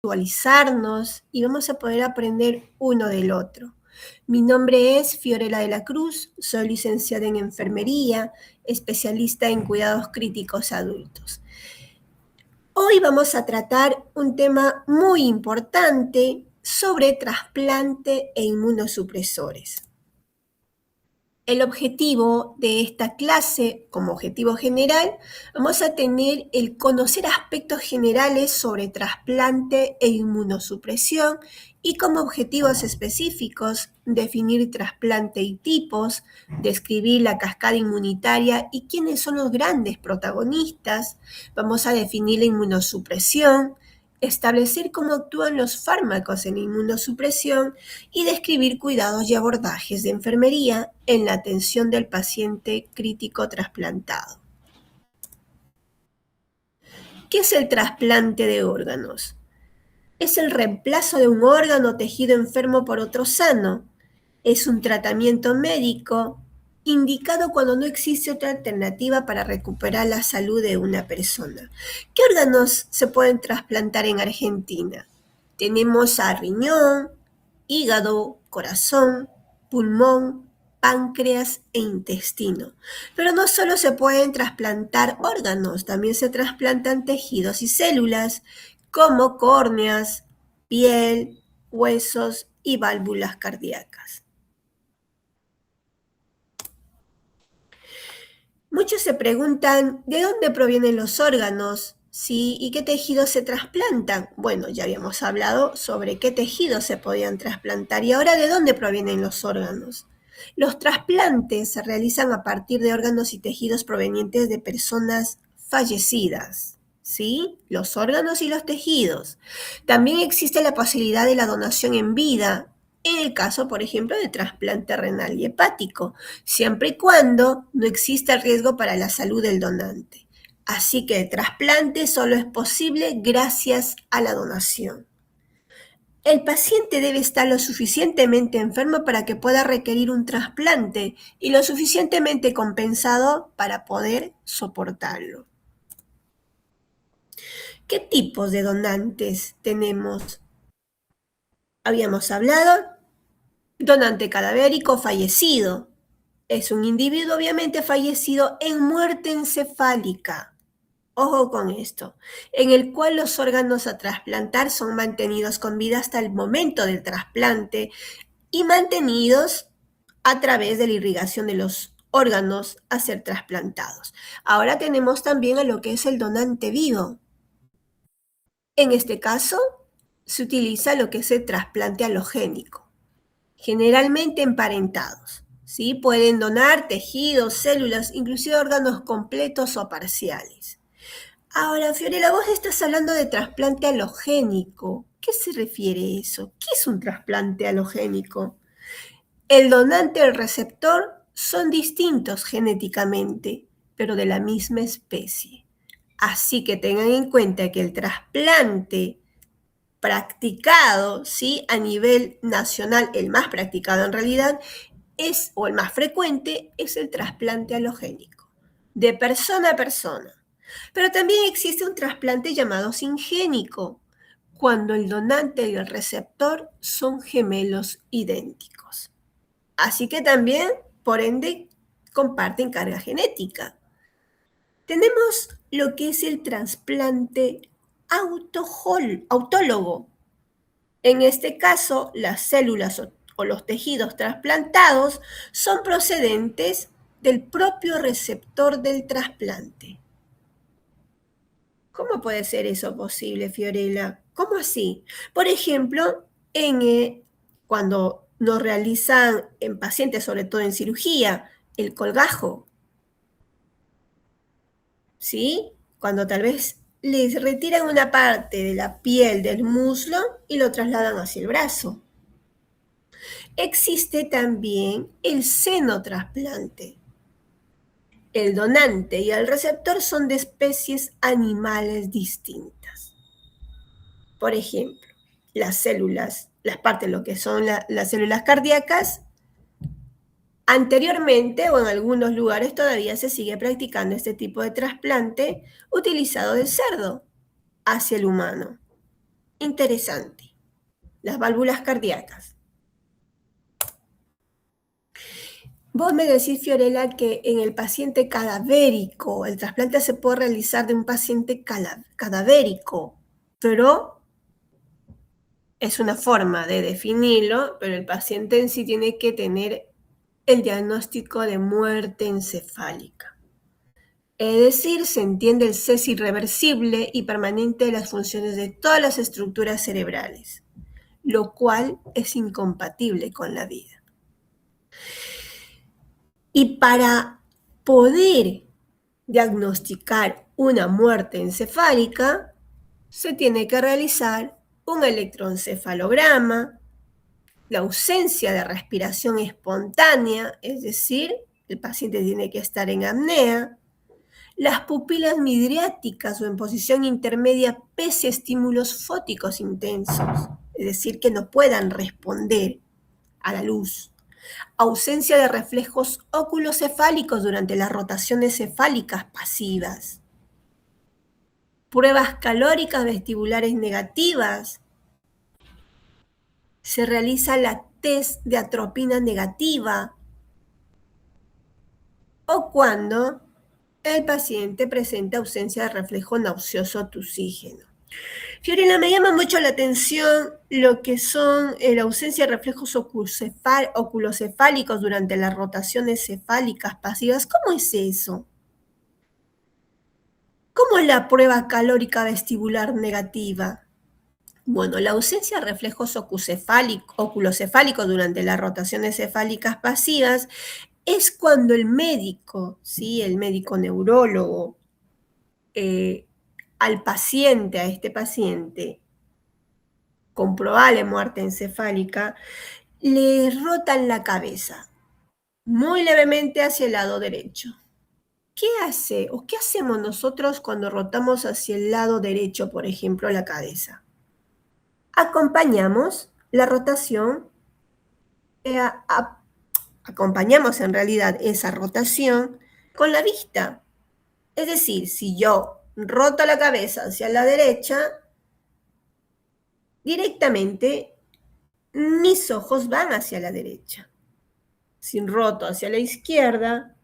actualizarnos y vamos a poder aprender uno del otro. Mi nombre es Fiorella de la Cruz, soy licenciada en enfermería, especialista en cuidados críticos adultos. Hoy vamos a tratar un tema muy importante sobre trasplante e inmunosupresores. El objetivo de esta clase, como objetivo general, vamos a tener el conocer aspectos generales sobre trasplante e inmunosupresión y como objetivos específicos definir trasplante y tipos, describir la cascada inmunitaria y quiénes son los grandes protagonistas. Vamos a definir la inmunosupresión, establecer cómo actúan los fármacos en la inmunosupresión y describir cuidados y abordajes de enfermería en la atención del paciente crítico trasplantado. ¿Qué es el trasplante de órganos? Es el reemplazo de un órgano o tejido enfermo por otro sano. Es un tratamiento médico indicado cuando no existe otra alternativa para recuperar la salud de una persona. ¿Qué órganos se pueden trasplantar en Argentina? Tenemos a riñón, hígado, corazón, pulmón, páncreas e intestino. Pero no solo se pueden trasplantar órganos, también se trasplantan tejidos y células como córneas, piel, huesos y válvulas cardíacas. Muchos se preguntan, ¿de dónde provienen los órganos? ¿Sí? ¿Y qué tejidos se trasplantan? Bueno, ya habíamos hablado sobre qué tejidos se podían trasplantar y ahora ¿de dónde provienen los órganos? Los trasplantes se realizan a partir de órganos y tejidos provenientes de personas fallecidas, ¿sí? Los órganos y los tejidos. También existe la posibilidad de la donación en vida, en el caso, por ejemplo, de trasplante renal y hepático, siempre y cuando no exista el riesgo para la salud del donante. Así que el trasplante solo es posible gracias a la donación. El paciente debe estar lo suficientemente enfermo para que pueda requerir un trasplante y lo suficientemente compensado para poder soportarlo. ¿Qué tipos de donantes tenemos? Habíamos hablado, donante cadavérico fallecido. Es un individuo obviamente fallecido en muerte encefálica. Ojo con esto, en el cual los órganos a trasplantar son mantenidos con vida hasta el momento del trasplante y mantenidos a través de la irrigación de los órganos a ser trasplantados. Ahora tenemos también a lo que es el donante vivo. En este caso, se utiliza lo que es el trasplante halogénico, generalmente emparentados. ¿Sí? Pueden donar tejidos, células, inclusive órganos completos o parciales. Ahora, Fiorella, vos estás hablando de trasplante halogénico. ¿Qué se refiere eso? ¿Qué es un trasplante halogénico? El donante y el receptor son distintos genéticamente, pero de la misma especie. Así que tengan en cuenta que el trasplante practicado, ¿sí? A nivel nacional, el más practicado en realidad, o el más frecuente, es el trasplante halogénico, de persona a persona. Pero también existe un trasplante llamado singénico, cuando el donante y el receptor son gemelos idénticos. Así que también, por ende, comparten carga genética. Tenemos lo que es el trasplante autólogo. En este caso, las células o los tejidos trasplantados son procedentes del propio receptor del trasplante. ¿Cómo puede ser eso posible, Fiorella? ¿Cómo así? Por ejemplo, cuando nos realizan en pacientes, sobre todo en cirugía, el colgajo, ¿sí? Cuando tal vez les retiran una parte de la piel del muslo y lo trasladan hacia el brazo. Existe también el senotrasplante. El donante y el receptor son de especies animales distintas. Por ejemplo, las células, las partes, lo que son las células cardíacas, anteriormente o en algunos lugares todavía se sigue practicando este tipo de trasplante utilizado del cerdo hacia el humano. Interesante. Las válvulas cardíacas. Vos me decís, Fiorella, que en el paciente cadavérico, el trasplante se puede realizar de un paciente cadavérico, pero es una forma de definirlo, pero el paciente en sí tiene que tener el diagnóstico de muerte encefálica. Es decir, se entiende el cese irreversible y permanente de las funciones de todas las estructuras cerebrales, lo cual es incompatible con la vida. Y para poder diagnosticar una muerte encefálica, se tiene que realizar un electroencefalograma, la ausencia de respiración espontánea, es decir, el paciente tiene que estar en apnea, las pupilas midriáticas o en posición intermedia pese a estímulos fóticos intensos, es decir, que no puedan responder a la luz. Ausencia de reflejos oculocefálicos durante las rotaciones cefálicas pasivas. Pruebas calóricas vestibulares negativas. Se realiza la test de atropina negativa. O cuando el paciente presenta ausencia de reflejo nauseoso tusígeno. Fiorella, me llama mucho la atención lo que son la ausencia de reflejos oculocefálicos durante las rotaciones cefálicas pasivas. ¿Cómo es eso? ¿Cómo es la prueba calórica vestibular negativa? Bueno, la ausencia de reflejos oculocefálicos durante las rotaciones cefálicas pasivas es cuando el médico, ¿sí? El médico neurólogo, al paciente, a este paciente, con probable muerte encefálica, le rotan la cabeza muy levemente hacia el lado derecho. ¿Qué hace o qué hacemos nosotros cuando rotamos hacia el lado derecho, por ejemplo, la cabeza? Acompañamos la rotación, acompañamos en realidad esa rotación con la vista. Es decir, si yo roto la cabeza hacia la derecha, directamente mis ojos van hacia la derecha. Si roto hacia la izquierda,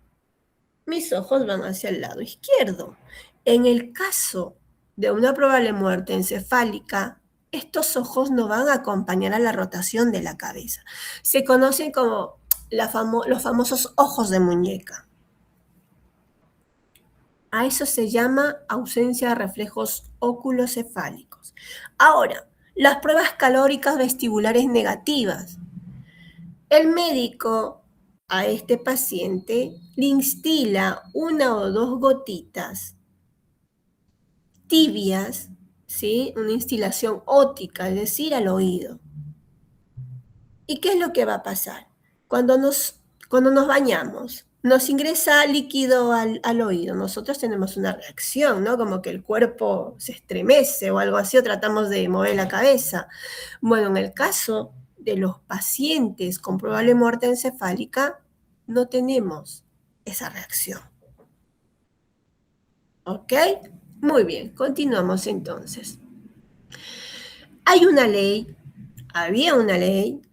mis ojos van hacia el lado izquierdo. En el caso de una probable muerte encefálica, estos ojos no van a acompañar a la rotación de la cabeza. Se conocen como los famosos ojos de muñeca. A eso se llama ausencia de reflejos oculocefálicos. Ahora, las pruebas calóricas vestibulares negativas. El médico a este paciente le instila 1 o 2 gotitas tibias, ¿sí? Una instilación óptica, es decir, al oído. ¿Y qué es lo que va a pasar? Cuando nos bañamos, nos ingresa líquido al oído, nosotros tenemos una reacción, ¿no? Como que el cuerpo se estremece o algo así, o tratamos de mover la cabeza. Bueno, en el caso de los pacientes con probable muerte encefálica, no tenemos esa reacción. ¿Ok? Muy bien, continuamos entonces. Había una ley,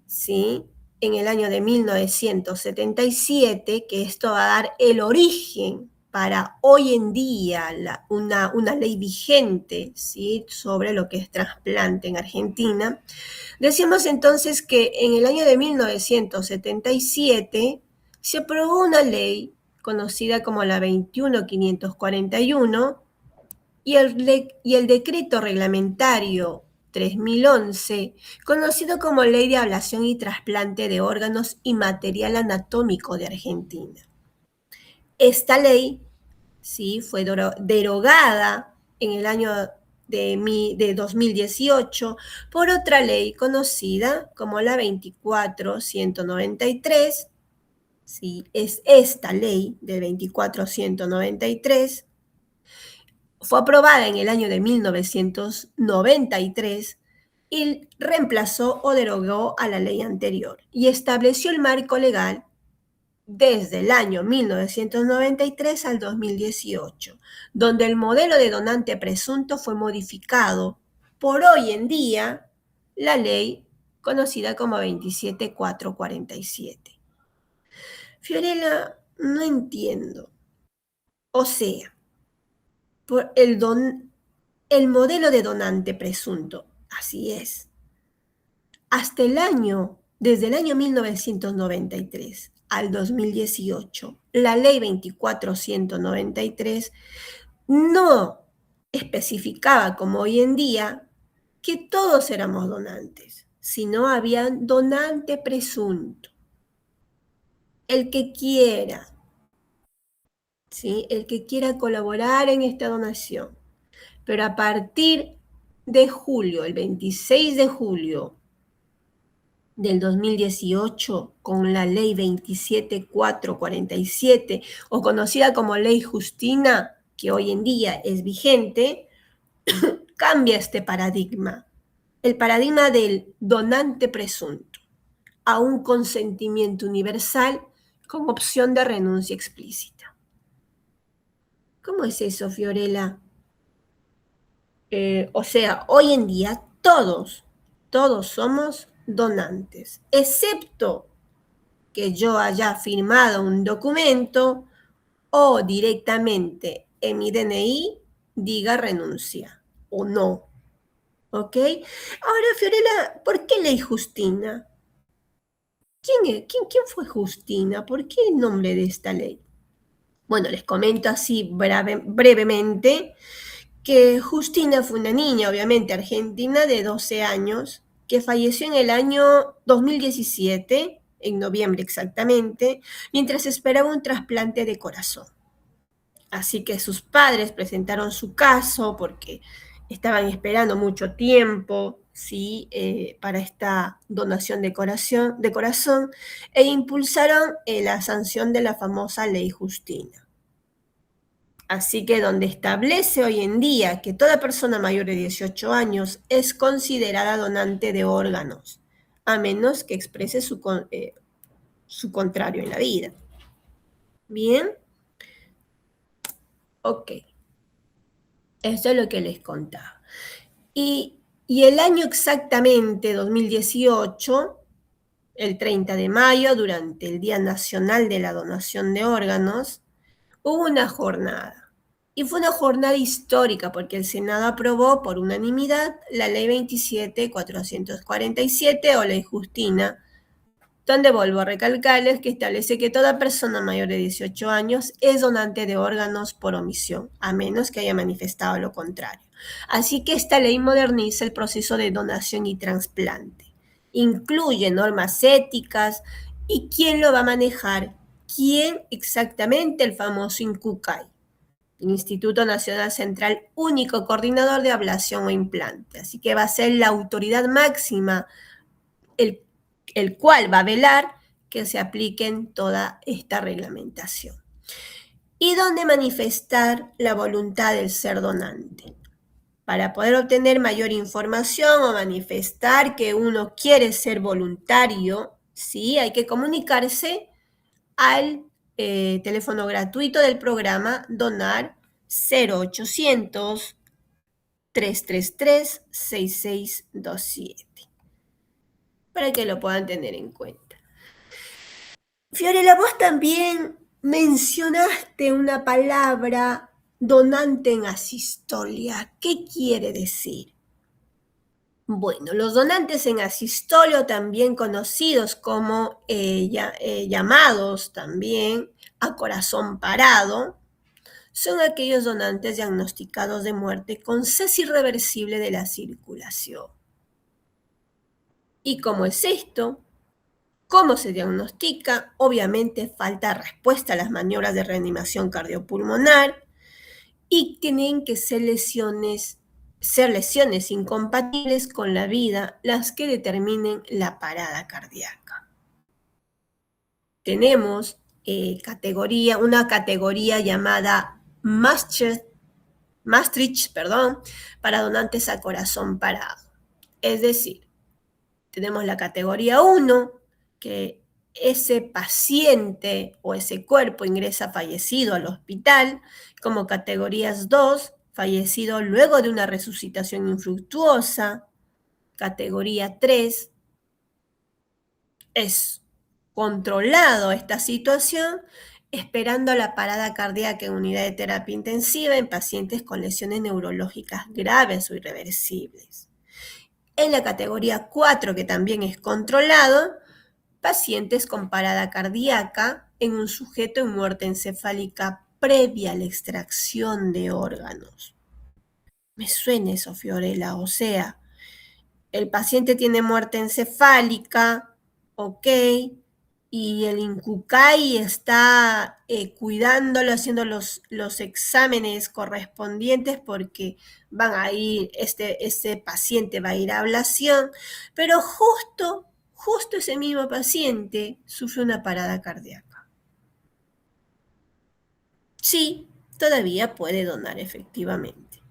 ¿sí? En el año de 1977, que esto va a dar el origen para hoy en día una ley vigente, ¿sí? Sobre lo que es trasplante en Argentina. Decíamos entonces que en el año de 1977 se aprobó una ley conocida como la 21541 y el decreto reglamentario 3011, conocido como Ley de Ablación y Trasplante de Órganos y Material Anatómico de Argentina. Esta ley, ¿sí?, fue derogada en el año de 2018 por otra ley conocida como la 24193, ¿sí? Es esta ley de 24193. Fue aprobada en el año de 1993 y reemplazó o derogó a la ley anterior y estableció el marco legal desde el año 1993 al 2018, donde el modelo de donante presunto fue modificado por hoy en día la ley conocida como 27447. Fiorella, no entiendo. O sea, por el modelo de donante presunto, así es. Desde el año 1993 al 2018, la ley 2493 no especificaba, como hoy en día, que todos éramos donantes, sino había donante presunto. El que quiera, ¿sí? El que quiera colaborar en esta donación. Pero a partir de julio, el 26 de julio del 2018, con la ley 27447, o conocida como Ley Justina, que hoy en día es vigente, cambia este paradigma, el paradigma del donante presunto, a un consentimiento universal con opción de renuncia explícita. ¿Cómo es eso, Fiorella? O sea, hoy en día todos somos donantes, excepto que yo haya firmado un documento o directamente en mi DNI diga renuncia o no. ¿Ok? Ahora, Fiorella, ¿por qué ley Justina? ¿Quién fue Justina? ¿Por qué el nombre de esta ley? Bueno, les comento así brevemente que Justina fue una niña, obviamente argentina, de 12 años, que falleció en el año 2017, en noviembre exactamente, mientras esperaba un trasplante de corazón. Así que sus padres presentaron su caso porque estaban esperando mucho tiempo, ¿sí? Para esta donación de corazón e impulsaron la sanción de la famosa Ley Justina. Así que donde establece hoy en día que toda persona mayor de 18 años es considerada donante de órganos, a menos que exprese su contrario en la vida. ¿Bien? Ok. Eso es lo que les contaba. Y el año exactamente, 2018, el 30 de mayo, durante el Día Nacional de la Donación de Órganos, hubo una jornada. Y fue una jornada histórica porque el Senado aprobó por unanimidad la Ley 27.447 o Ley Justina, donde vuelvo a recalcarles que establece que toda persona mayor de 18 años es donante de órganos por omisión, a menos que haya manifestado lo contrario. Así que esta ley moderniza el proceso de donación y trasplante. Incluye normas éticas y quién lo va a manejar, quién exactamente, el famoso INCUCAI, el Instituto Nacional Central Único Coordinador de Ablación o Implante. Así que va a ser la autoridad máxima, el cual va a velar que se apliquen toda esta reglamentación. ¿Y dónde manifestar la voluntad del ser donante? Para poder obtener mayor información o manifestar que uno quiere ser voluntario, ¿sí? Hay que comunicarse al teléfono gratuito del programa Donar 0800 333 6627, para que lo puedan tener en cuenta. Fiorella, vos también mencionaste una palabra, donante en asistolia. ¿Qué quiere decir? Bueno, los donantes en asistolio, también conocidos como llamados también a corazón parado, son aquellos donantes diagnosticados de muerte con cese irreversible de la circulación. ¿Y cómo es esto? ¿Cómo se diagnostica? Obviamente falta respuesta a las maniobras de reanimación cardiopulmonar y tienen que ser lesiones incompatibles con la vida las que determinen la parada cardíaca. Tenemos una categoría llamada Maastricht, para donantes a corazón parado. Es decir, tenemos la categoría 1, que ese paciente o ese cuerpo ingresa fallecido al hospital, como categorías 2, fallecido luego de una resucitación infructuosa. Categoría 3, es controlado esta situación esperando la parada cardíaca en unidad de terapia intensiva en pacientes con lesiones neurológicas graves o irreversibles. En la categoría 4, que también es controlado, pacientes con parada cardíaca en un sujeto en muerte encefálica previa a la extracción de órganos. Me suena eso, Fiorella, o sea, el paciente tiene muerte encefálica, ok, y el INCUCAI está cuidándolo, haciendo los exámenes correspondientes porque van a ir, este paciente va a ir a ablación, pero justo ese mismo paciente sufre una parada cardíaca. Sí, todavía puede donar efectivamente.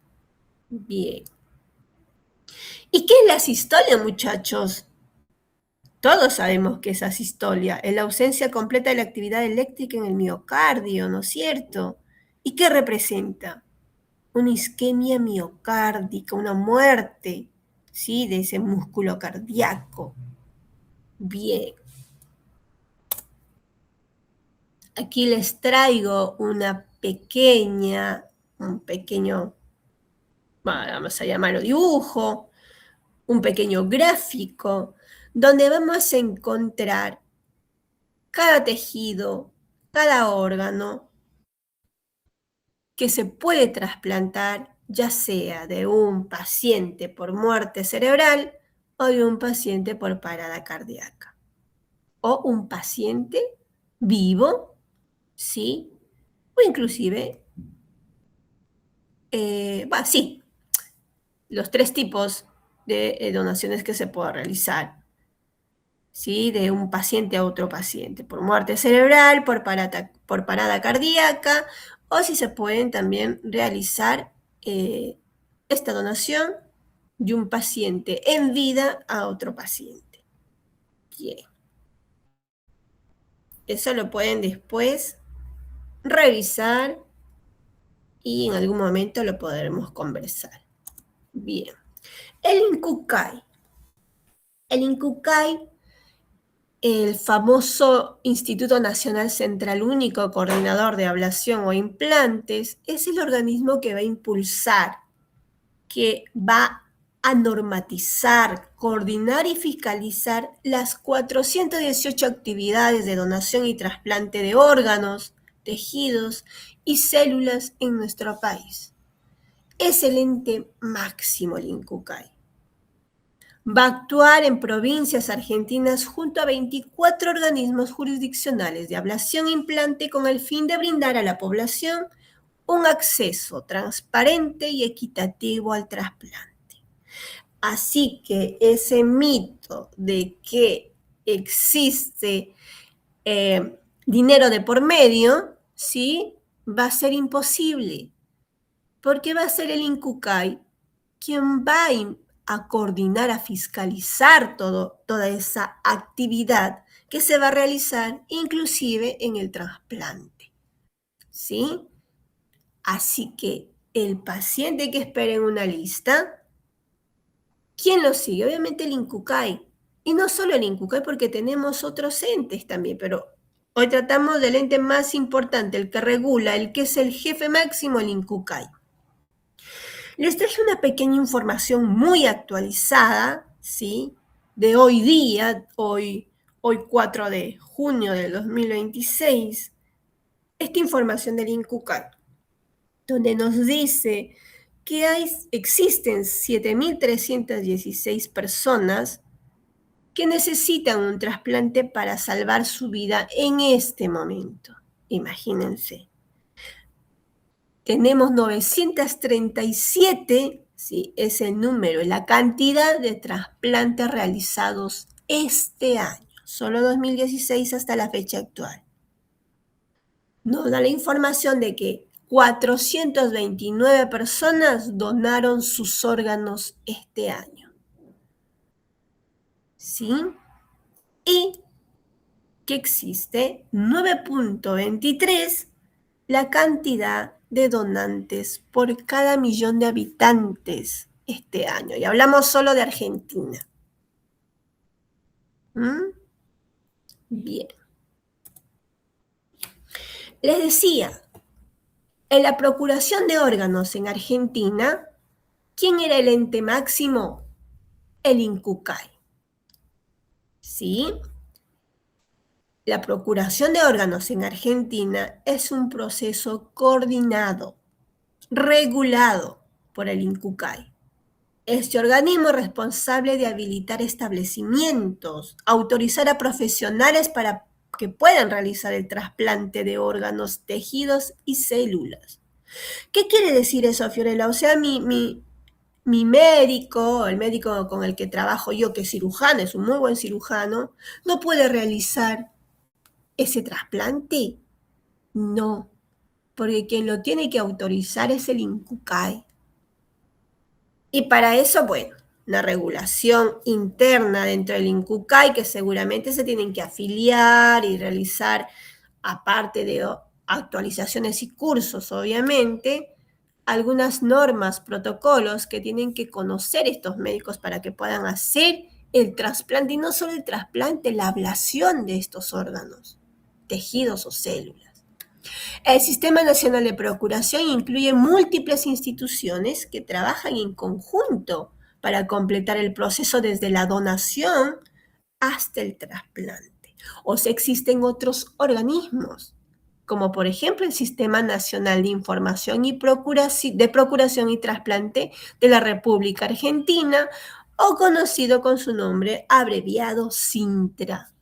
Bien. ¿Y qué es la asistolia, muchachos? Todos sabemos que es asistolia, es la ausencia completa de la actividad eléctrica en el miocardio, ¿no es cierto? ¿Y qué representa? Una isquemia miocárdica, una muerte, ¿sí? De ese músculo cardíaco. Bien. Aquí les traigo un pequeño, vamos a llamarlo dibujo, un pequeño gráfico, donde vamos a encontrar cada tejido, cada órgano que se puede trasplantar, ya sea de un paciente por muerte cerebral o de un paciente por parada cardíaca. O un paciente vivo, ¿sí? O inclusive, sí, los 3 tipos de donaciones que se puede realizar, ¿sí? De un paciente a otro paciente, por muerte cerebral, por parada cardíaca, o si se pueden también realizar esta donación de un paciente en vida a otro paciente. Bien. Eso lo pueden después revisar y en algún momento lo podremos conversar. Bien. El INCUCAI. El INCUCAI, el famoso Instituto Nacional Central Único Coordinador de Ablación o Implantes, es el organismo que va a impulsar, que va a normatizar, coordinar y fiscalizar las 418 actividades de donación y trasplante de órganos, tejidos y células en nuestro país. Es el ente máximo el INCUCAI. Va a actuar en provincias argentinas junto a 24 organismos jurisdiccionales de ablación e implante con el fin de brindar a la población un acceso transparente y equitativo al trasplante. Así que ese mito de que existe dinero de por medio, ¿sí? Va a ser imposible, porque va a ser el INCUCAI quien va a coordinar, a fiscalizar toda esa actividad que se va a realizar inclusive en el trasplante, ¿sí? Así que el paciente que espera en una lista, ¿quién lo sigue? Obviamente el INCUCAI. Y no solo el INCUCAI, porque tenemos otros entes también, pero hoy tratamos del ente más importante, el que regula, el que es el jefe máximo, el INCUCAI. Les traje una pequeña información muy actualizada, ¿sí? De hoy día, hoy 4 de junio del 2026, esta información del INCUCAI, donde nos dice que existen 7.316 personas que necesitan un trasplante para salvar su vida en este momento. Imagínense. Tenemos 937, ¿sí? Es el número, la cantidad de trasplantes realizados este año, solo 2016 hasta la fecha actual. Nos da la información de que 429 personas donaron sus órganos este año. ¿Sí? Y que existe 9.23 la cantidad de donantes por cada millón de habitantes este año. Y hablamos solo de Argentina. ¿Mm? Bien. Les decía, en la procuración de órganos en Argentina, ¿quién era el ente máximo? El INCUCAI. ¿Sí? La procuración de órganos en Argentina es un proceso coordinado, regulado por el INCUCAI. Este organismo es responsable de habilitar establecimientos, autorizar a profesionales para que puedan realizar el trasplante de órganos, tejidos y células. ¿Qué quiere decir eso, Fiorella? O sea, mi médico, el médico con el que trabajo yo, que es cirujano, es un muy buen cirujano, no puede realizar ese trasplante. No, porque quien lo tiene que autorizar es el INCUCAI. Y para eso, bueno, una regulación interna dentro del INCUCAI que seguramente se tienen que afiliar y realizar, aparte de actualizaciones y cursos, obviamente, algunas normas, protocolos que tienen que conocer estos médicos para que puedan hacer el trasplante, y no solo el trasplante, la ablación de estos órganos, tejidos o células. El Sistema Nacional de Procuración incluye múltiples instituciones que trabajan en conjunto para completar el proceso desde la donación hasta el trasplante. O sea, existen otros organismos, como por ejemplo el Sistema Nacional de Información y de Procuración y Trasplante de la República Argentina, o conocido con su nombre abreviado SINTRA.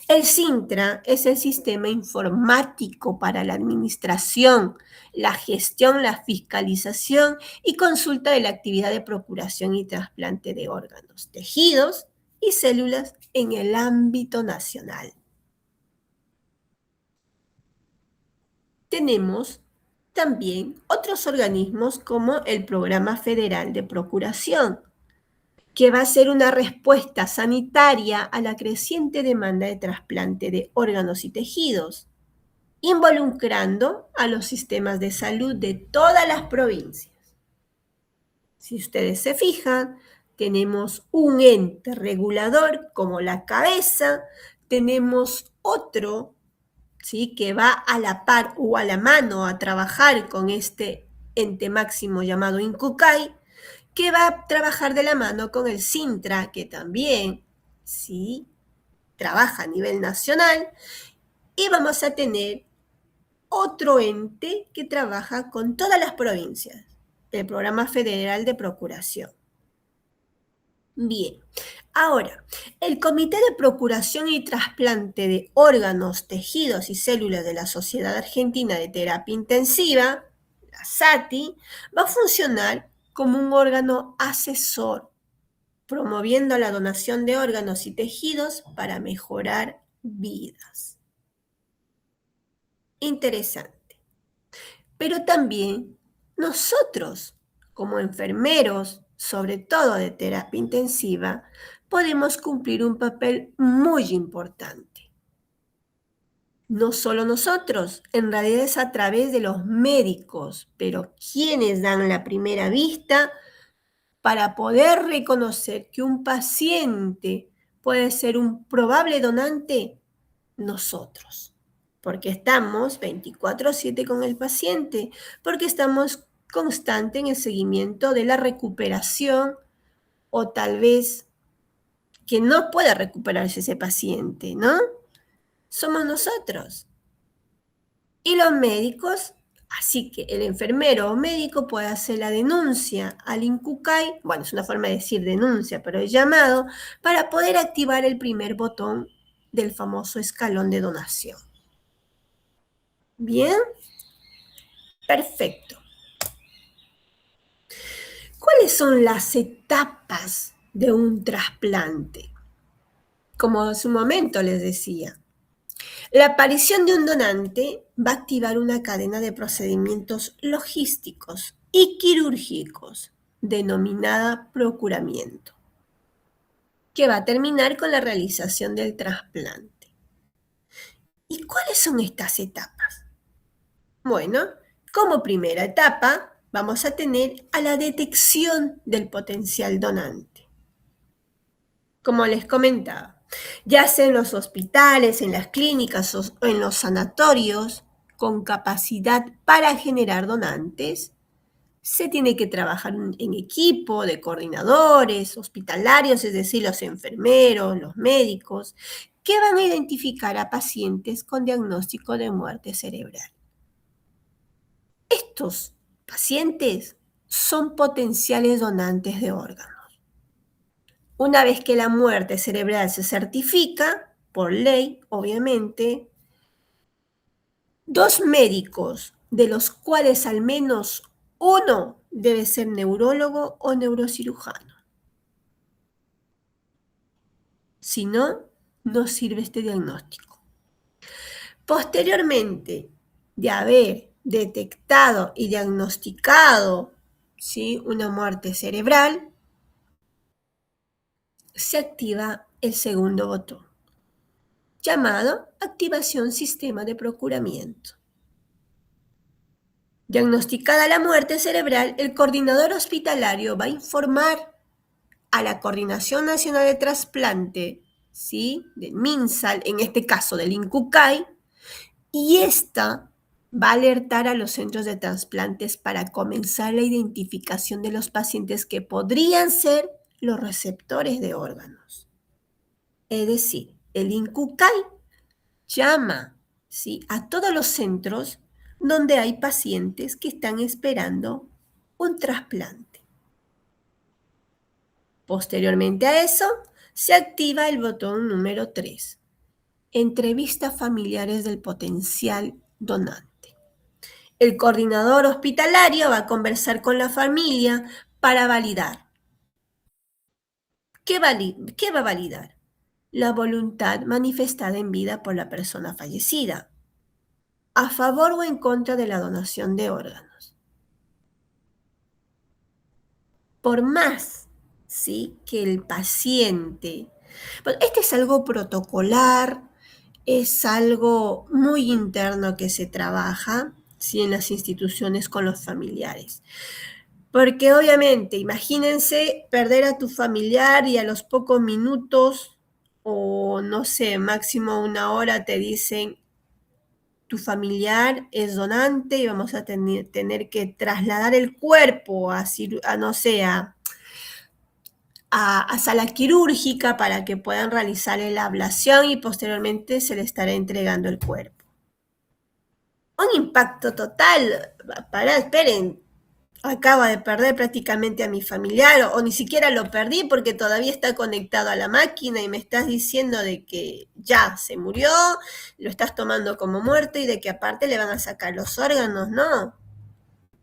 El SINTRA es el sistema informático para la administración, la gestión, la fiscalización y consulta de la actividad de procuración y trasplante de órganos, tejidos y células en el ámbito nacional. Tenemos también otros organismos como el Programa Federal de Procuración, que va a ser una respuesta sanitaria a la creciente demanda de trasplante de órganos y tejidos, involucrando a los sistemas de salud de todas las provincias. Si ustedes se fijan, tenemos un ente regulador como la cabeza, tenemos otro, ¿sí?, que va a la par o a la mano a trabajar con este ente máximo llamado INCUCAI, que va a trabajar de la mano con el SINTRA, que también, ¿sí?, trabaja a nivel nacional, y vamos a tener otro ente que trabaja con todas las provincias, el Programa Federal de Procuración. Bien, ahora, el Comité de Procuración y Trasplante de Órganos, Tejidos y Células de la Sociedad Argentina de Terapia Intensiva, la SATI, va a funcionar como un órgano asesor, promoviendo la donación de órganos y tejidos para mejorar vidas. Interesante. Pero también nosotros, como enfermeros, sobre todo de terapia intensiva, podemos cumplir un papel muy importante. No solo nosotros, en realidad es a través de los médicos, pero quienes dan la primera vista para poder reconocer que un paciente puede ser un probable donante, nosotros, porque estamos 24/7 con el paciente, porque estamos constante en el seguimiento de la recuperación, o tal vez que no pueda recuperarse ese paciente, ¿no? Somos nosotros. Y los médicos, así que el enfermero o médico puede hacer la denuncia al INCUCAI, bueno, es una forma de decir denuncia, pero es llamado, para poder activar el primer botón del famoso escalón de donación. ¿Bien? Perfecto. ¿Cuáles son las etapas de un trasplante? Como hace un momento les decía, la aparición de un donante va a activar una cadena de procedimientos logísticos y quirúrgicos denominada procuramiento, que va a terminar con la realización del trasplante. ¿Y cuáles son estas etapas? Bueno, Como primera etapa, vamos a tener a la detección del potencial donante. Como les comentaba, ya sea en los hospitales, en las clínicas o en los sanatorios con capacidad para generar donantes, se tiene que trabajar en equipo de coordinadores hospitalarios, es decir, los enfermeros, los médicos, que van a identificar a pacientes con diagnóstico de muerte cerebral. Estos pacientes son potenciales donantes de órganos. Una vez que la muerte cerebral se certifica, por ley, obviamente, 2 médicos, de los cuales al menos uno debe ser neurólogo o neurocirujano. Si no, no sirve este diagnóstico. Posteriormente de haber detectado y diagnosticado, ¿sí?, una muerte cerebral, se activa el segundo botón, llamado activación sistema de procuramiento. Diagnosticada la muerte cerebral, el coordinador hospitalario va a informar a la Coordinación Nacional de Trasplante, ¿sí?, del MinSal, en este caso del INCUCAI, y esta va a alertar a los centros de trasplantes para comenzar la identificación de los pacientes que podrían ser los receptores de órganos. Es decir, el INCUCAI llama, ¿sí?, a todos los centros donde hay pacientes que están esperando un trasplante. Posteriormente a eso, se activa el botón número 3, entrevista familiares del potencial donante. El coordinador hospitalario va a conversar con la familia para validar. ¿Qué va a validar? La voluntad manifestada en vida por la persona fallecida, a favor o en contra de la donación de órganos. Por más, ¿sí?, que el paciente... Bueno, este es algo protocolar, es algo muy interno que se trabaja, ¿sí?, en las instituciones con los familiares. Porque obviamente, imagínense perder a tu familiar y a los pocos minutos o no sé, máximo una hora te dicen tu familiar es donante y vamos a tener que trasladar el cuerpo a no sé, a sala quirúrgica para que puedan realizar la ablación y posteriormente se le estará entregando el cuerpo. Un impacto total. Esperen, acabo de perder prácticamente a mi familiar o ni siquiera lo perdí porque todavía está conectado a la máquina y me estás diciendo de que ya se murió, lo estás tomando como muerto y de que aparte le van a sacar los órganos. No,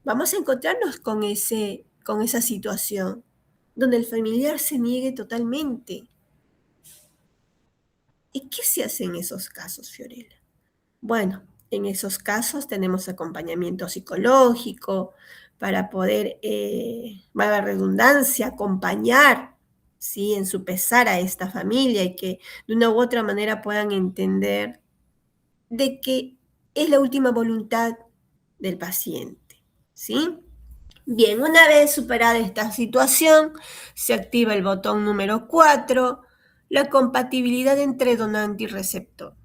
vamos a encontrarnos con esa situación donde el familiar se niegue totalmente. ¿Y qué se hace en esos casos, Fiorella? Bueno, en esos casos tenemos acompañamiento psicológico para poder, valga la redundancia, acompañar, ¿sí?, en su pesar a esta familia y que de una u otra manera puedan entender de que es la última voluntad del paciente, ¿sí? Bien, una vez superada esta situación, se activa el botón número 4, la compatibilidad entre donante y receptor.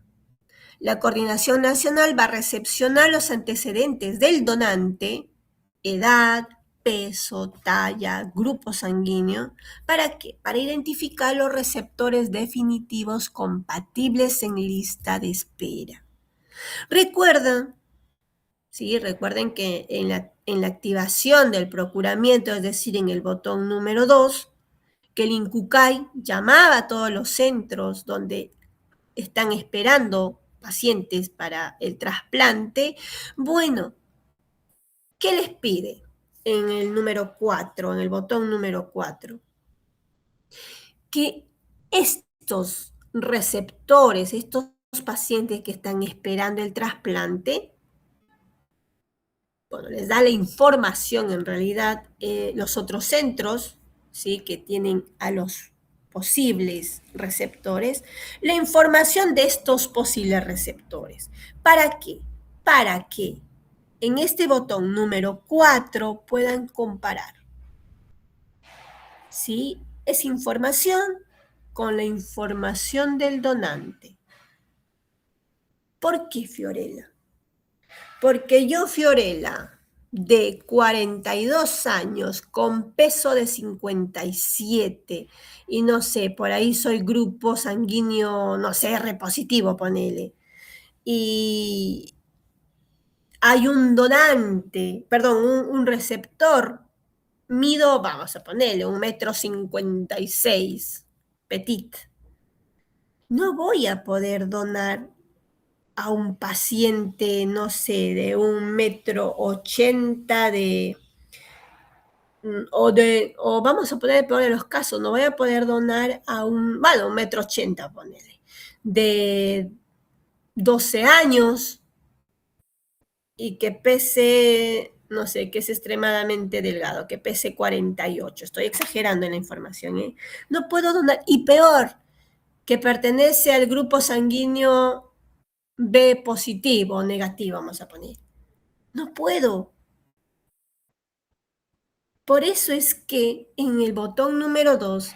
La Coordinación Nacional va a recepcionar los antecedentes del donante, edad, peso, talla, grupo sanguíneo. ¿Para qué? Para identificar los receptores definitivos compatibles en lista de espera. Recuerden que en la activación del procuramiento, es decir, en el botón número 2, que el INCUCAI llamaba a todos los centros donde están esperando pacientes para el trasplante. Bueno, ¿qué les pide en el número 4, en el botón número 4? Que estos receptores, estos pacientes que están esperando el trasplante, bueno, les da la información en realidad los otros centros, ¿sí?, que tienen a los posibles receptores, la información de estos posibles receptores. ¿Para qué? ¿Para qué? en este botón número 4 puedan comparar. ¿Sí? Es información con la información del donante. ¿Por qué, Fiorella? Porque yo, Fiorella, de 42 años, con peso de 57, y no sé, por ahí soy grupo sanguíneo, no sé, R positivo, ponele. Y hay un donante, perdón, un receptor, mido, vamos a ponerle, 1,56 m, petit. No voy a poder donar a un paciente, no sé, de 1,80 m o vamos a poner peor de los casos, no voy a poder donar a bueno, 1,80 m, ponele, de 12 años y que pese, no sé, que es extremadamente delgado, que pese 48. Estoy exagerando en la información, ¿eh? No puedo donar, y peor, que pertenece al grupo sanguíneo B positivo o negativo, vamos a poner. No puedo. Por eso es que en el botón número 2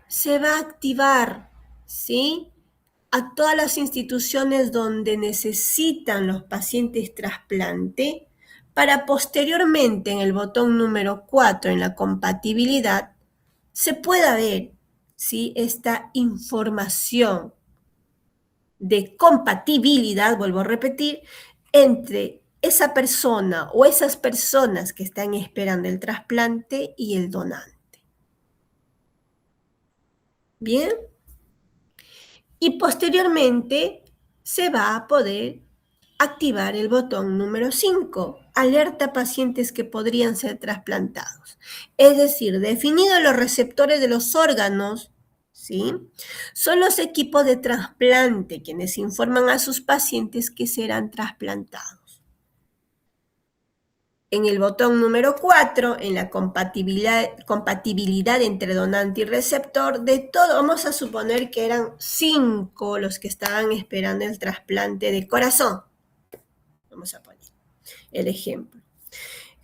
se va a activar, ¿sí? A todas las instituciones donde necesitan los pacientes trasplante, para posteriormente en el botón número 4, en la compatibilidad, se pueda ver, ¿sí?, esta información de compatibilidad, vuelvo a repetir, entre esa persona o esas personas que están esperando el trasplante y el donante. ¿Bien? Y posteriormente se va a poder activar el botón número 5, alerta a pacientes que podrían ser trasplantados. Es decir, definidos los receptores de los órganos, ¿sí?, son los equipos de trasplante quienes informan a sus pacientes que serán trasplantados. En el botón número 4, en la compatibilidad entre donante y receptor, de todo, vamos a suponer que eran 5 los que estaban esperando el trasplante de corazón. Vamos a poner el ejemplo.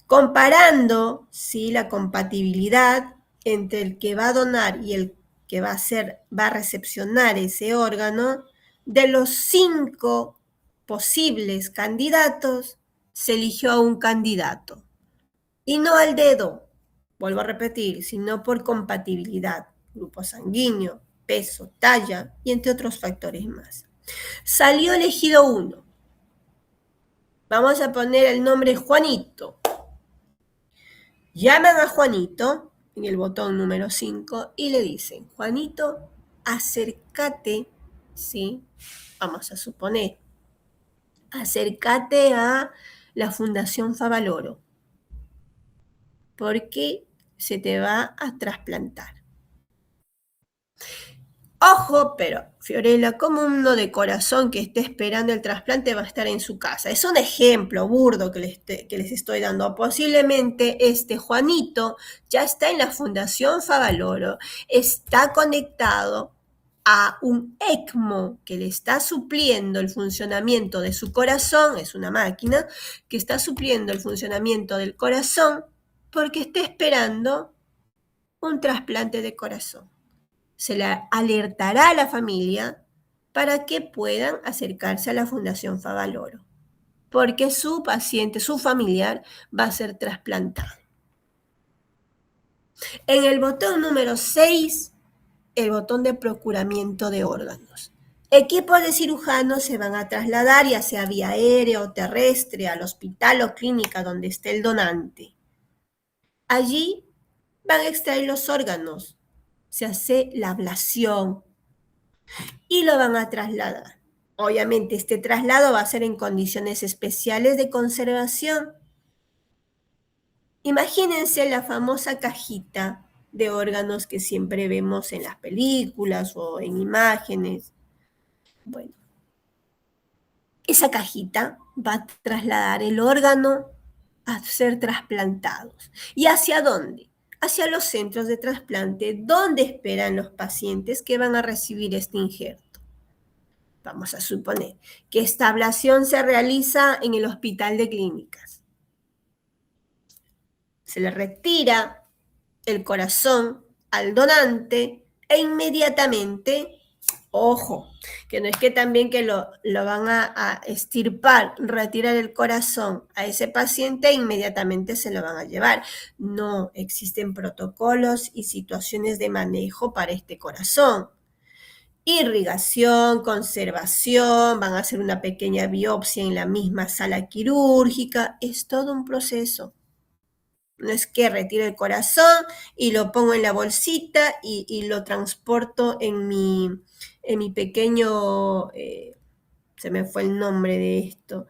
Comparando, ¿sí?, la compatibilidad entre el que va a donar y el que va a recepcionar ese órgano, de los 5 posibles candidatos, se eligió a un candidato. Y no al dedo, vuelvo a repetir, sino por compatibilidad, grupo sanguíneo, peso, talla y entre otros factores más. Salió elegido uno. Vamos a poner el nombre Juanito. Llaman a Juanito en el botón número 5 y le dicen, Juanito, acércate, ¿sí? Vamos a suponer, acércate a la Fundación Favaloro, porque se te va a trasplantar. Ojo, pero Fiorella, como uno de corazón que esté esperando el trasplante va a estar en su casa? Es un ejemplo burdo que les estoy dando. Posiblemente este Juanito ya está en la Fundación Favaloro, está conectado a un ECMO que le está supliendo el funcionamiento de su corazón, es una máquina que está supliendo el funcionamiento del corazón porque está esperando un trasplante de corazón. Se le alertará a la familia para que puedan acercarse a la Fundación Favaloro, porque su paciente, su familiar, va a ser trasplantado. En el botón número 6, el botón de procuramiento de órganos. Equipos de cirujanos se van a trasladar, ya sea vía aérea o terrestre, al hospital o clínica donde esté el donante. Allí van a extraer los órganos, se hace la ablación y lo van a trasladar. Obviamente este traslado va a ser en condiciones especiales de conservación. Imagínense la famosa cajita de órganos que siempre vemos en las películas o en imágenes. Bueno, esa cajita va a trasladar el órgano a ser trasplantados. ¿Y hacia dónde? Hacia los centros de trasplante, donde esperan los pacientes que van a recibir este injerto. vamos a suponer que esta ablación se realiza en el hospital de clínicas. Se le retira el corazón al donante e inmediatamente, ojo, que no es que también que lo van a extirpar, retirar el corazón a ese paciente e inmediatamente se lo van a llevar. No, existen protocolos y situaciones de manejo para este corazón. Irrigación, conservación, van a hacer una pequeña biopsia en la misma sala quirúrgica, es todo un proceso. No es que retiro el corazón y lo pongo en la bolsita y lo transporto en mi pequeño, se me fue el nombre de esto,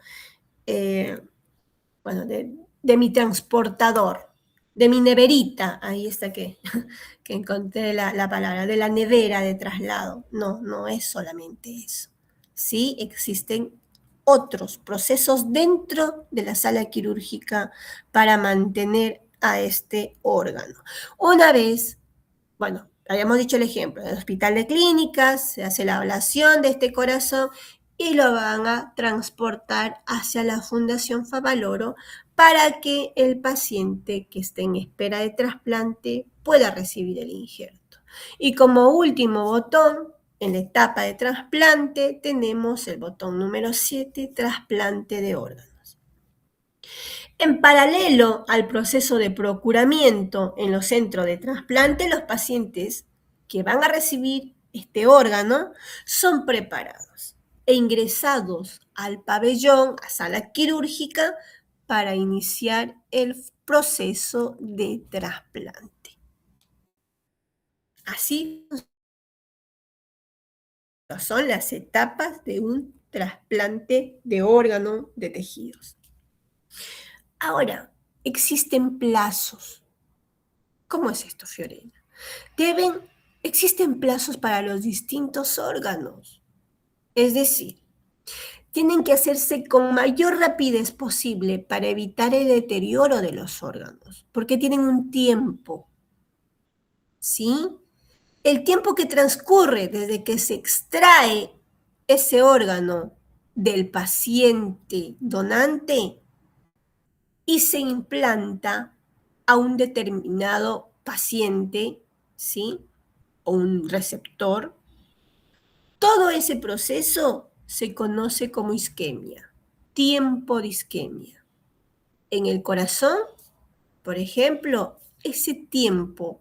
bueno, de mi transportador, de mi neverita, ahí está que encontré la palabra, de la nevera de traslado. No, no es solamente eso. Sí, existen otros procesos dentro de la sala quirúrgica para mantener a este órgano. Una vez, bueno, habíamos dicho el ejemplo, en el hospital de clínicas se hace la ablación de este corazón y lo van a transportar hacia la Fundación Favaloro para que el paciente que esté en espera de trasplante pueda recibir el injerto. Y como último botón, en la etapa de trasplante, tenemos el botón número 7, trasplante de órganos. En paralelo al proceso de procuramiento en los centros de trasplante, los pacientes que van a recibir este órgano son preparados e ingresados al pabellón, a sala quirúrgica, para iniciar el proceso de trasplante. Así son las etapas de un trasplante de órgano de tejidos. Ahora, existen plazos. ¿Cómo es esto, Fiorella? Existen plazos para los distintos órganos. Es decir, tienen que hacerse con mayor rapidez posible para evitar el deterioro de los órganos, porque tienen un tiempo, ¿sí? El tiempo que transcurre desde que se extrae ese órgano del paciente donante y se implanta a un determinado paciente, ¿sí? O un receptor, todo ese proceso se conoce como isquemia, tiempo de isquemia. En el corazón, por ejemplo, ese tiempo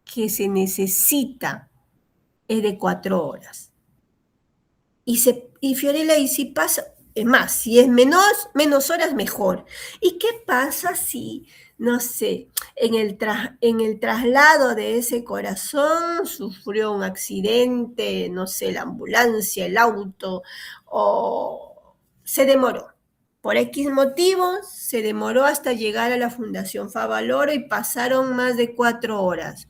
que se necesita es de 4 horas. Y Fiorella, y si pasa, es más, si es menos horas, mejor. ¿Y qué pasa si, no sé, en el traslado de ese corazón sufrió un accidente, no sé, la ambulancia, el auto, o se demoró? Por X motivos, se demoró hasta llegar a la Fundación Favaloro y pasaron más de 4 horas.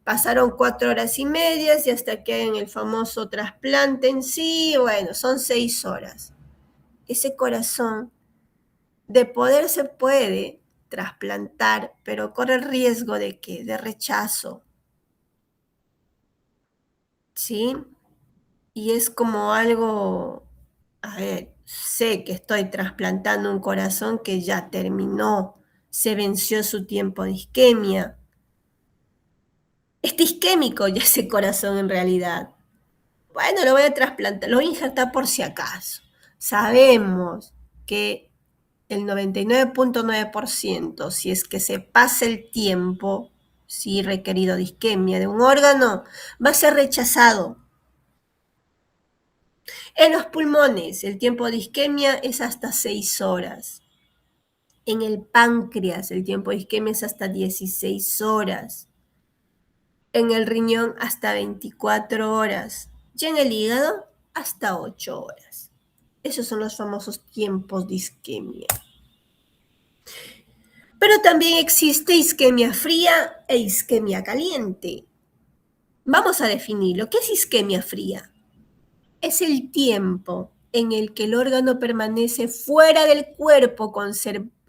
Pasaron 4 horas y media y hasta que en el famoso trasplante en sí, bueno, son 6 horas. Ese corazón de poder se puede trasplantar, pero corre el riesgo de que de rechazo, ¿sí? Y es como algo, a ver, sé que estoy trasplantando un corazón que ya terminó, se venció su tiempo de isquemia. Está isquémico ya ese corazón en realidad. Bueno, lo voy a trasplantar, lo voy a injertar por si acaso. Sabemos que el 99.9%, si es que se pasa el tiempo, si requerido de isquemia de un órgano, va a ser rechazado. En los pulmones, el tiempo de isquemia es hasta 6 horas. En el páncreas, el tiempo de isquemia es hasta 16 horas. En el riñón, hasta 24 horas. Y en el hígado, hasta 8 horas. Esos son los famosos tiempos de isquemia. Pero también existe isquemia fría e isquemia caliente. Vamos a definirlo. ¿Qué es isquemia fría? Es el tiempo en el que el órgano permanece fuera del cuerpo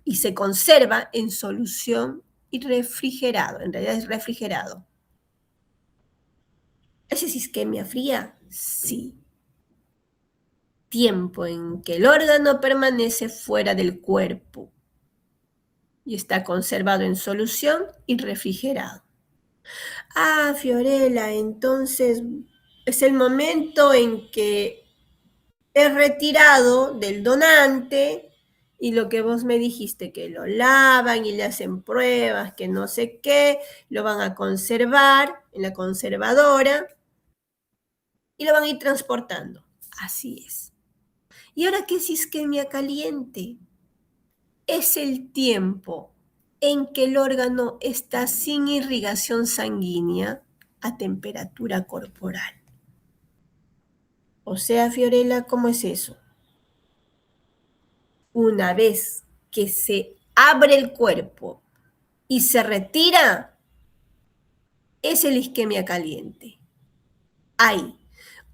y se conserva en solución y refrigerado. En realidad es refrigerado. ¿Esa es isquemia fría? Sí. tiempo en que el órgano permanece fuera del cuerpo y está conservado en solución y refrigerado. Ah, Fiorella, entonces es el momento en que es retirado del donante y lo que vos me dijiste, que lo lavan y le hacen pruebas, que no sé qué, lo van a conservar en la conservadora y lo van a ir transportando. Así es. ¿Y ahora qué es isquemia caliente? Es el tiempo en que el órgano está sin irrigación sanguínea a temperatura corporal. O sea, Fiorella, ¿cómo es eso? Una vez que se abre el cuerpo y se retira, es el isquemia caliente. Ahí,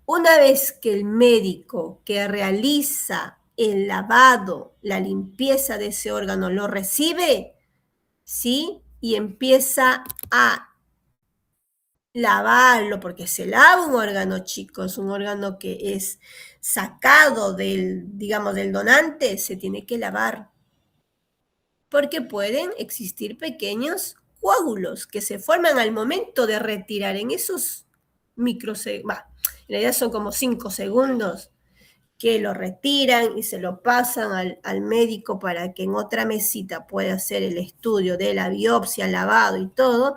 una vez que el médico que realiza el lavado, la limpieza de ese órgano lo recibe, ¿sí? Y empieza a lavarlo, porque se lava un órgano, chicos, un órgano que es sacado del, digamos, del donante, se tiene que lavar, porque pueden existir pequeños coágulos que se forman al momento de retirar en esos microsegundos, en realidad son como 5 segundos, que lo retiran y se lo pasan al médico para que en otra mesita pueda hacer el estudio de la biopsia, lavado y todo.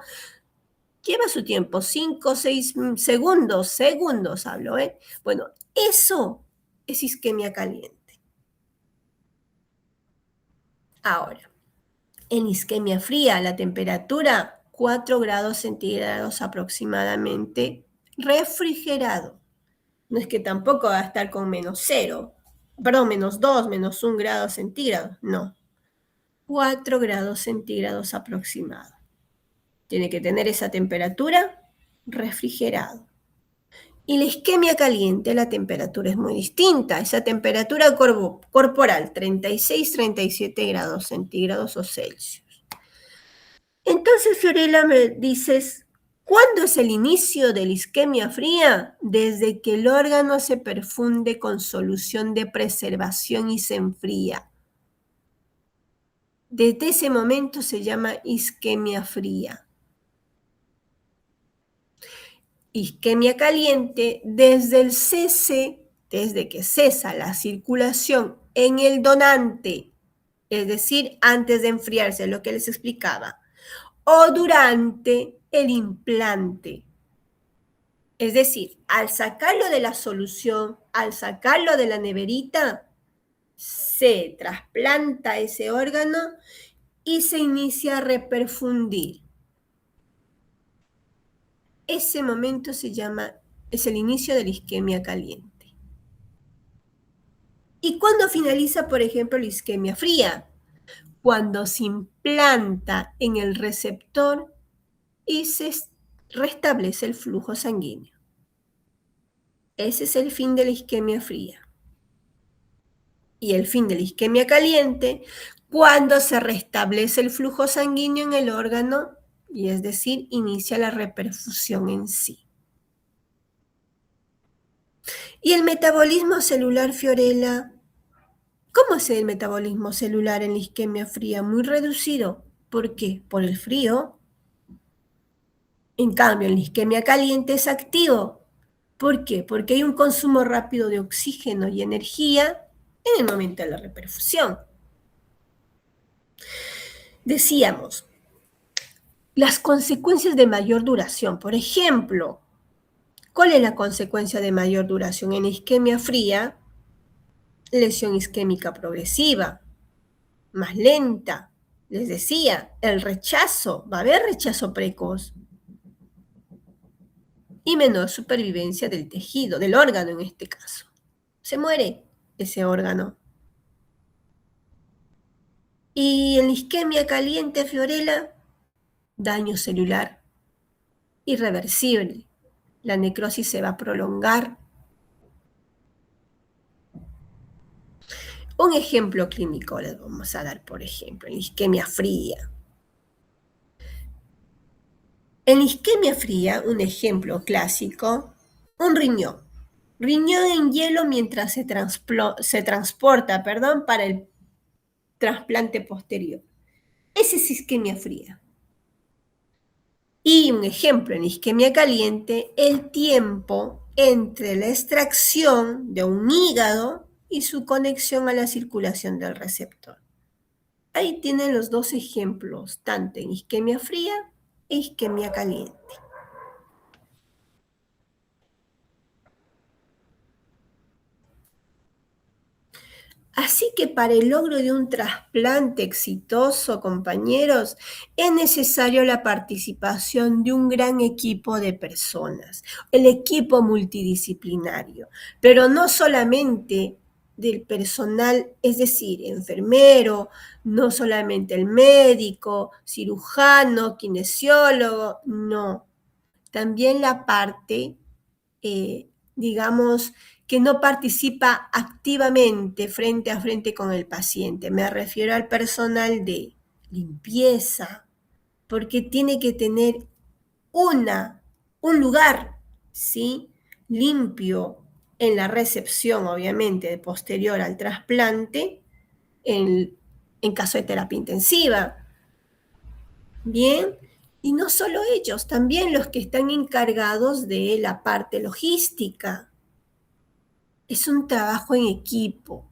Lleva su tiempo, 5, 6 segundos, segundos hablo, ¿eh? Bueno, eso es isquemia caliente. Ahora, en isquemia fría, la temperatura 4 grados centígrados aproximadamente, refrigerado. No es que tampoco va a estar con menos 0, perdón, menos 2, menos 1 grado centígrado, no. 4 grados centígrados aproximado. Tiene que tener esa temperatura refrigerado. Y la isquemia caliente, la temperatura es muy distinta. Esa temperatura corporal, 36, 37 grados centígrados o Celsius. Entonces, Fiorella, me dices, ¿cuándo es el inicio de la isquemia fría? Desde que el órgano se perfunde con solución de preservación y se enfría. Desde ese momento se llama isquemia fría. Isquemia caliente desde el cese, desde que cesa la circulación en el donante, es decir, antes de enfriarse, lo que les explicaba, o durante el implante. Es decir, al sacarlo de la solución, al sacarlo de la neverita, se trasplanta ese órgano y se inicia a reperfundir. Ese momento es el inicio de la isquemia caliente. ¿Y cuándo finaliza, por ejemplo, la isquemia fría? Cuando se implanta en el receptor y se restablece el flujo sanguíneo. Ese es el fin de la isquemia fría. Y el fin de la isquemia caliente, cuando se restablece el flujo sanguíneo en el órgano, y es decir, inicia la reperfusión en sí. ¿Y el metabolismo celular, Fiorella? ¿Cómo es el metabolismo celular en la isquemia fría? Muy reducido. ¿Por qué? Por el frío. En cambio, en la isquemia caliente es activo. ¿Por qué? Porque hay un consumo rápido de oxígeno y energía en el momento de la reperfusión. Decíamos, las consecuencias de mayor duración. Por ejemplo, ¿cuál es la consecuencia de mayor duración? En isquemia fría, lesión isquémica progresiva, más lenta. Les decía, el rechazo, va a haber rechazo precoz y menor supervivencia del tejido, del órgano en este caso. Se muere ese órgano. Y en la isquemia caliente, Fiorella, daño celular irreversible. La necrosis se va a prolongar. Un ejemplo clínico les vamos a dar, por ejemplo, en la isquemia fría. En la isquemia fría, un ejemplo clásico, un riñón. Riñón en hielo mientras se transporta, para el trasplante posterior. Esa es isquemia fría. Y un ejemplo en isquemia caliente, el tiempo entre la extracción de un hígado y su conexión a la circulación del receptor. Ahí tienen los dos ejemplos, tanto en isquemia fría e isquemia caliente. Así que para el logro de un trasplante exitoso, compañeros, es necesario la participación de un gran equipo de personas, el equipo multidisciplinario, pero no solamente del personal, es decir, enfermero, no solamente el médico, cirujano, kinesiólogo, no. También la parte, digamos, que no participa activamente frente a frente con el paciente. Me refiero al personal de limpieza, porque tiene que tener un lugar, ¿sí? Limpio en la recepción, obviamente, posterior al trasplante, en caso de terapia intensiva. Bien, y no solo ellos, también los que están encargados de la parte logística. Es un trabajo en equipo.